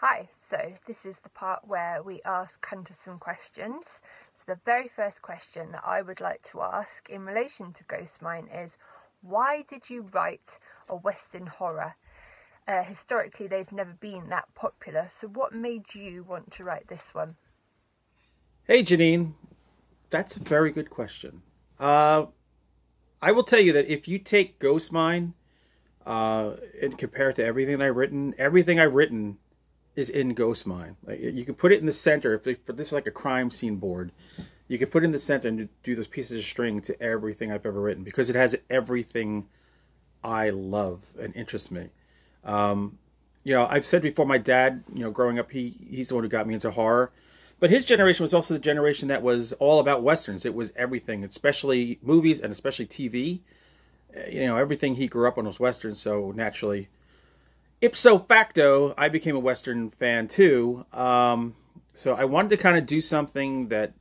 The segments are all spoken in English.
Hi, so this is the part where we ask Hunter some questions. So the very first question that I would like to ask in relation to Ghost Mine is, why did you write a Western horror? Historically, they've never been that popular, so what made you want to write this one? Hey, Janine, that's a very good question. Uh, I will tell you that if you take Ghost Mine and compare it to everything I've written is in Ghost Mine. Like, you could put it in the center. If this is like a crime scene board, you could put it in the center and do those pieces of string to everything I've ever written because it has everything I love and interests me. I've said before, my dad, growing up, he's the one who got me into horror. But his generation was also the generation that was all about westerns. It was everything, especially movies and especially TV. Everything he grew up on was westerns. So naturally, ipso facto, I became a western fan too. So I wanted to kind of do something that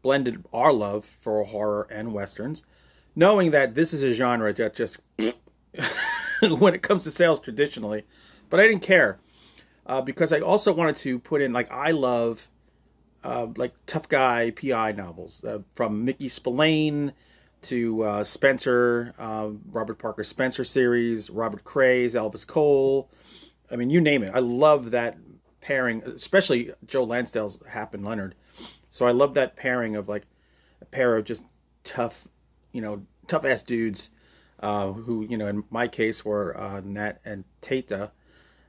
blended our love for horror and westerns, knowing that this is a genre that just when it comes to sales traditionally, but I didn't care because I also wanted to put in, like, I love like tough guy PI novels, from Mickey Spillane to Spencer, Robert Parker Spencer series, Robert Craze, Elvis Cole. I mean, you name it. I love that pairing, especially Joe Lansdale's Hap and Leonard. So I love that pairing of, like, a pair of just tough, tough ass dudes who, in my case were Nat and Tata.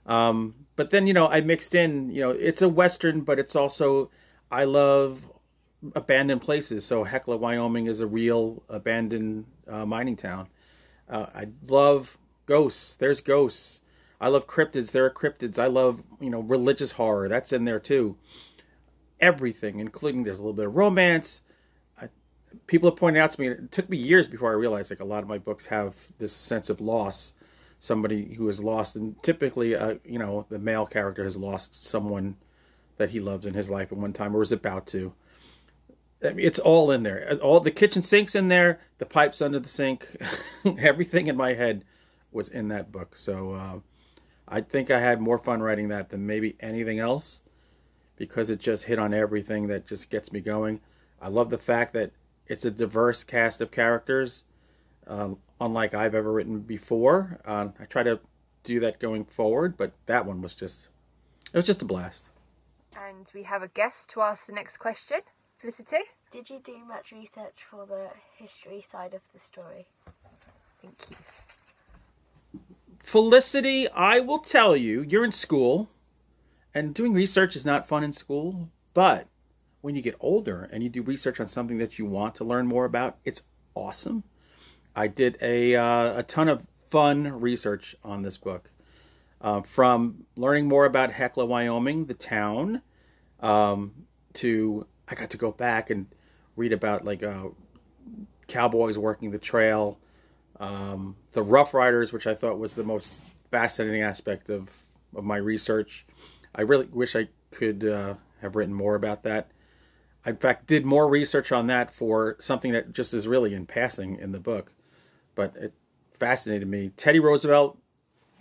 But then, I mixed in, it's a Western, but it's also, I love abandoned places. So Hecla, Wyoming is a real abandoned mining town. I love ghosts. There's ghosts. I love cryptids. There are cryptids. I love, religious horror. That's in there too. Everything, including, there's a little bit of romance. People have pointed out to me, it took me years before I realized, like, a lot of my books have this sense of loss. Somebody who is lost, and typically, the male character has lost someone that he loves in his life at one time or is about to. I mean, it's all in there. All the kitchen sink's in there, the pipes under the sink, everything in my head was in that book. So I think I had more fun writing that than maybe anything else because it just hit on everything that just gets me going. I love the fact that it's a diverse cast of characters, unlike I've ever written before. I try to do that going forward, but that one was it was just a blast. And we have a guest to ask the next question. Felicity? Did you do much research for the history side of the story? Thank you. Felicity, I will tell you, you're in school, and doing research is not fun in school, but when you get older and you do research on something that you want to learn more about, it's awesome. I did a ton of fun research on this book, from learning more about Hecla, Wyoming, the town, to I got to go back and read about, like, cowboys working the trail, the Rough Riders, which I thought was the most fascinating aspect of my research. I really wish I could have written more about that. I, in fact, did more research on that for something that just is really in passing in the book, but it fascinated me. Teddy Roosevelt,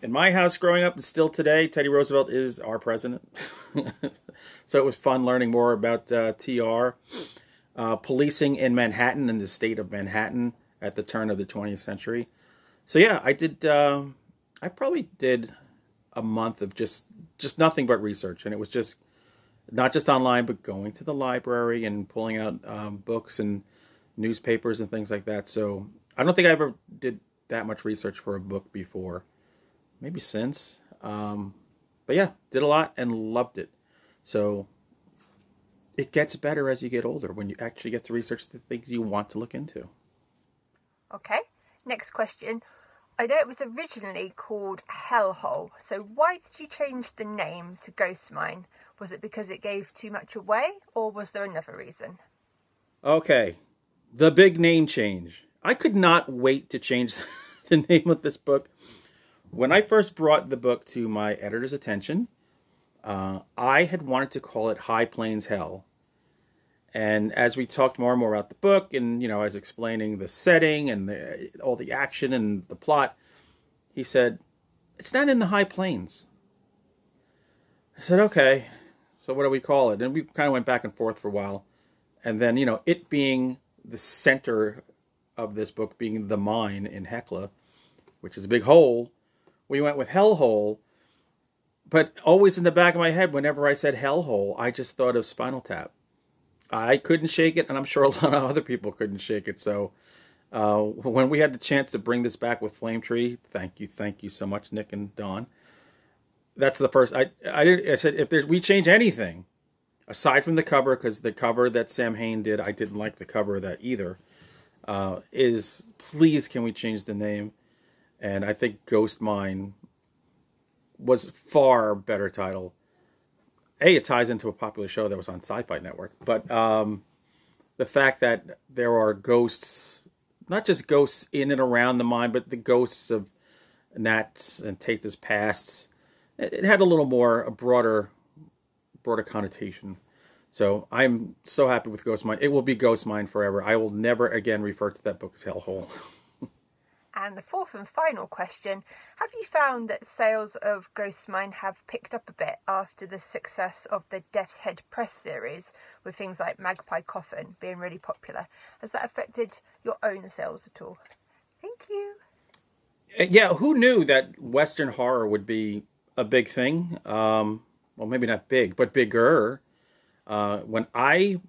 in my house growing up and still today, Teddy Roosevelt is our president. So it was fun learning more about TR. Policing in Manhattan and the state of Manhattan at the turn of the 20th century. So yeah, I probably did a month of just nothing but research, and it was just not just online, but going to the library and pulling out books and newspapers and things like that. So I don't think I ever did that much research for a book before. Maybe since. But yeah, did a lot and loved it. So it gets better as you get older when you actually get to research the things you want to look into. Okay, next question. I know it was originally called Hellhole, so why did you change the name to Ghost Mine? Was it because it gave too much away, or was there another reason? Okay, the big name change. I could not wait to change the name of this book. When I first brought the book to my editor's attention, I had wanted to call it High Plains Hell. And as we talked more and more about the book, and, I was explaining the setting and all the action and the plot, he said, "It's not in the High Plains." I said, okay, so what do we call it? And we kind of went back and forth for a while. And then, you know, it being the center of this book being the mine in Hecla, which is a big hole, we went with Hellhole. But always in the back of my head, whenever I said Hellhole, I just thought of Spinal Tap. I couldn't shake it, and I'm sure a lot of other people couldn't shake it. So when we had the chance to bring this back with Flame Tree, thank you so much, Nick and Dawn. That's the first. I said if we change anything aside from the cover, because the cover that Sam Hain did, I didn't like the cover of that either. Is please can we change the name? And I think Ghost Mine was far better title. It ties into a popular show that was on Sci-Fi Network, but the fact that there are ghosts, not just ghosts in and around the mine, but the ghosts of Nat's and Taita's pasts, it had a little more, a broader connotation. So I'm so happy with Ghost Mine. It will be Ghost Mine forever. I will never again refer to that book as Hellhole. And the fourth and final question, have you found that sales of Ghost Mine have picked up a bit after the success of the Death's Head Press series, with things like Magpie Coffin being really popular? Has that affected your own sales at all? Thank you. Yeah, who knew that Western horror would be a big thing? Well, maybe not big, but bigger. When I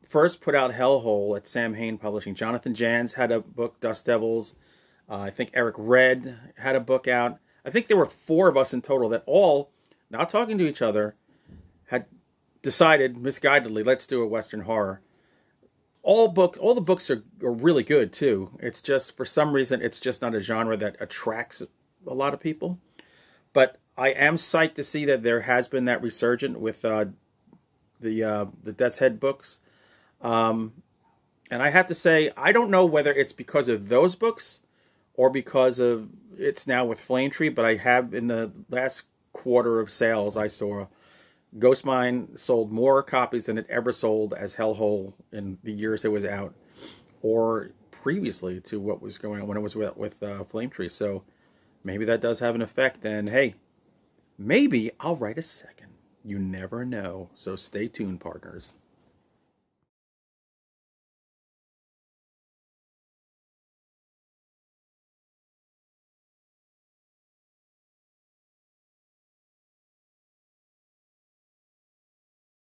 first put out Hellhole at Sam Hain Publishing, Jonathan Jans had a book, Dust Devils. I think Eric Red had a book out. I think there were 4 of us in total that all, not talking to each other, had decided misguidedly, let's do a Western horror. All the books are really good too. It's just, for some reason, it's just not a genre that attracts a lot of people. But I am psyched to see that there has been that resurgence with the Death's Head books. And I have to say, I don't know whether it's because of those books or because of it's now with Flame Tree, but I have, in the last quarter of sales, I saw Ghost Mine sold more copies than it ever sold as Hellhole in the years it was out, or previously to what was going on when it was with Flame Tree. So maybe that does have an effect, and hey, maybe I'll write a second. You never know. So stay tuned, partners.